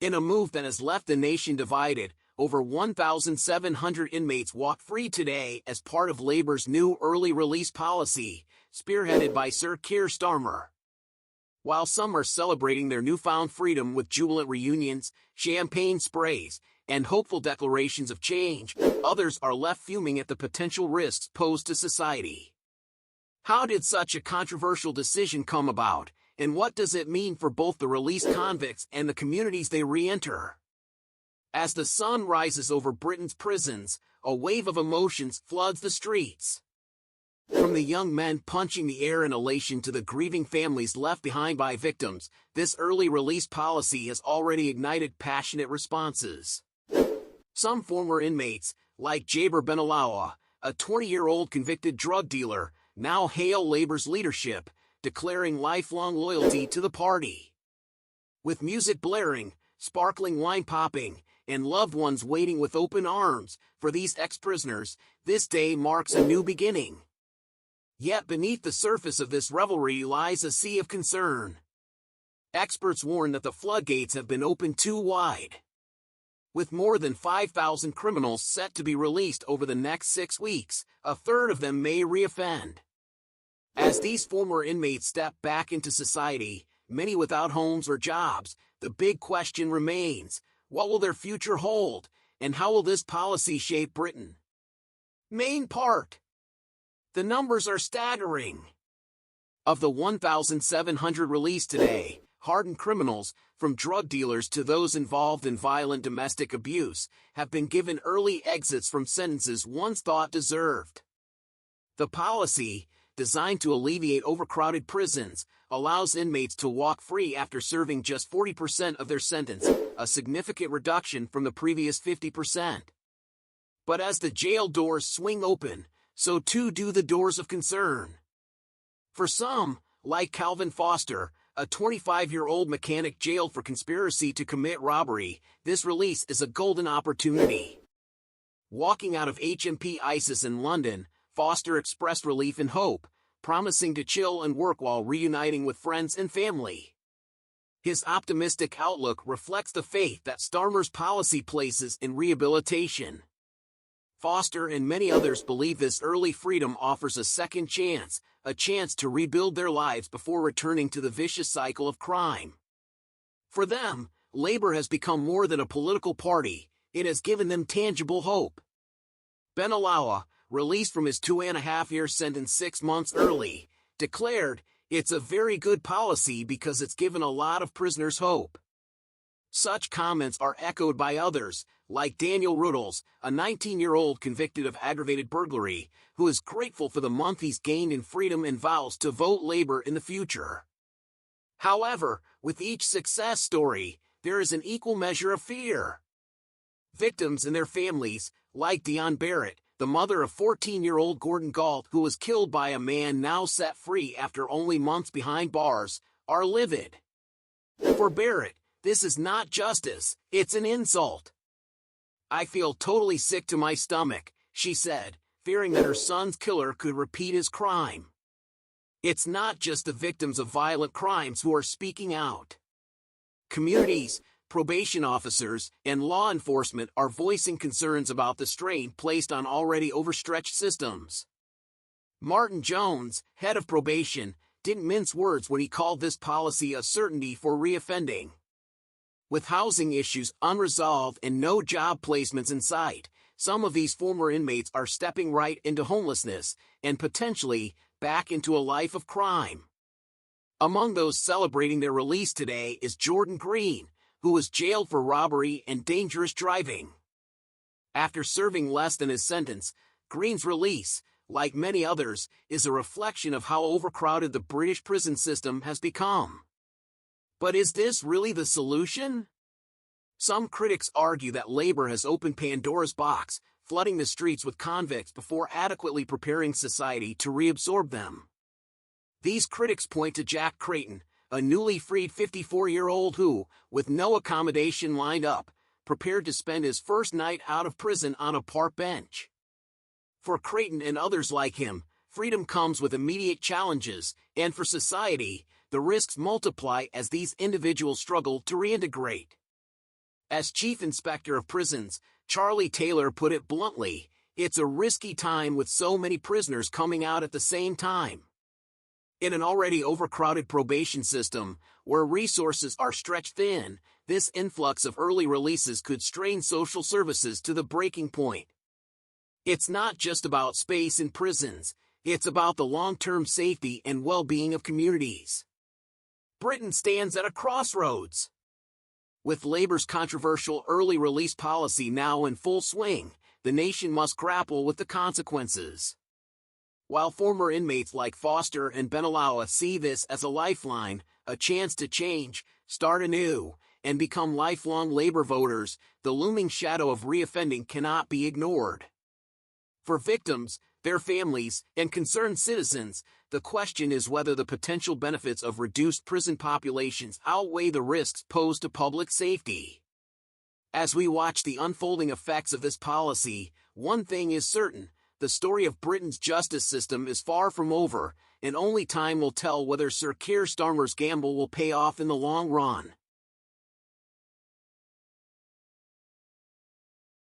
In a move that has left the nation divided, over 1,700 inmates walk free today as part of Labour's new early release policy, spearheaded by Sir Keir Starmer. While some are celebrating their newfound freedom with jubilant reunions, champagne sprays, and hopeful declarations of change, others are left fuming at the potential risks posed to society. How did such a controversial decision come about, and what does it mean for both the released convicts and the communities they re-enter? As the sun rises over Britain's prisons, a wave of emotions floods the streets. From the young men punching the air in elation to the grieving families left behind by victims, this early release policy has already ignited passionate responses. Some former inmates, like Jaber Benalawa, a 20-year-old convicted drug dealer, now hail Labour's leadership, declaring lifelong loyalty to the party. With music blaring, sparkling wine popping, and loved ones waiting with open arms for these ex-prisoners, this day marks a new beginning. Yet beneath the surface of this revelry lies a sea of concern. Experts warn that the floodgates have been opened too wide. With more than 5,000 criminals set to be released over the next 6 weeks, a third of them may reoffend. As these former inmates step back into society, many without homes or jobs, the big question remains: what will their future hold, and how will this policy shape Britain? Main part. The numbers are staggering. Of the 1,700 released today, hardened criminals, from drug dealers to those involved in violent domestic abuse, have been given early exits from sentences once thought deserved. The policy, designed to alleviate overcrowded prisons, allows inmates to walk free after serving just 40% of their sentence, a significant reduction from the previous 50%. But as the jail doors swing open, so too do the doors of concern. For some, like Calvin Foster, a 25-year-old mechanic jailed for conspiracy to commit robbery, this release is a golden opportunity. Walking out of HMP ISIS in London, Foster expressed relief and hope, promising to chill and work while reuniting with friends and family. His optimistic outlook reflects the faith that Starmer's policy places in rehabilitation. Foster and many others believe this early freedom offers a second chance, a chance to rebuild their lives before returning to the vicious cycle of crime. For them, Labour has become more than a political party, it has given them tangible hope. Benalawa, released from his 2.5-year sentence 6 months early, declared, "It's a very good policy because it's given a lot of prisoners hope." Such comments are echoed by others, like Daniel Ruddles, a 19-year-old convicted of aggravated burglary, who is grateful for the month he's gained in freedom and vows to vote Labour in the future. However, with each success story, there is an equal measure of fear. Victims and their families, like Dion Barrett, the mother of 14-year-old Gordon Galt who was killed by a man now set free after only months behind bars, are livid. For Barrett, this is not justice, it's an insult. "I feel totally sick to my stomach," she said, fearing that her son's killer could repeat his crime. It's not just the victims of violent crimes who are speaking out. Communities, probation officers, and law enforcement are voicing concerns about the strain placed on already overstretched systems. Martin Jones, head of probation, didn't mince words when he called this policy a certainty for reoffending. With housing issues unresolved and no job placements in sight, some of these former inmates are stepping right into homelessness and potentially back into a life of crime. Among those celebrating their release today is Jordan Green, who was jailed for robbery and dangerous driving. After serving less than his sentence, Green's release, like many others, is a reflection of how overcrowded the British prison system has become. But is this really the solution? Some critics argue that Labour has opened Pandora's box, flooding the streets with convicts before adequately preparing society to reabsorb them. These critics point to Jack Creighton, a newly freed 54-year-old who, with no accommodation lined up, prepared to spend his first night out of prison on a park bench. For Creighton and others like him, freedom comes with immediate challenges, and for society, the risks multiply as these individuals struggle to reintegrate. As Chief Inspector of Prisons, Charlie Taylor put it bluntly, it's a risky time with so many prisoners coming out at the same time. In an already overcrowded probation system, where resources are stretched thin, this influx of early releases could strain social services to the breaking point. It's not just about space in prisons, it's about the long-term safety and well-being of communities. Britain stands at a crossroads. With Labour's controversial early release policy now in full swing, the nation must grapple with the consequences. While former inmates like Foster and Benalawa see this as a lifeline, a chance to change, start anew, and become lifelong Labour voters, the looming shadow of reoffending cannot be ignored. For victims, their families, and concerned citizens, the question is whether the potential benefits of reduced prison populations outweigh the risks posed to public safety. As we watch the unfolding effects of this policy, one thing is certain: the story of Britain's justice system is far from over, and only time will tell whether Sir Keir Starmer's gamble will pay off in the long run.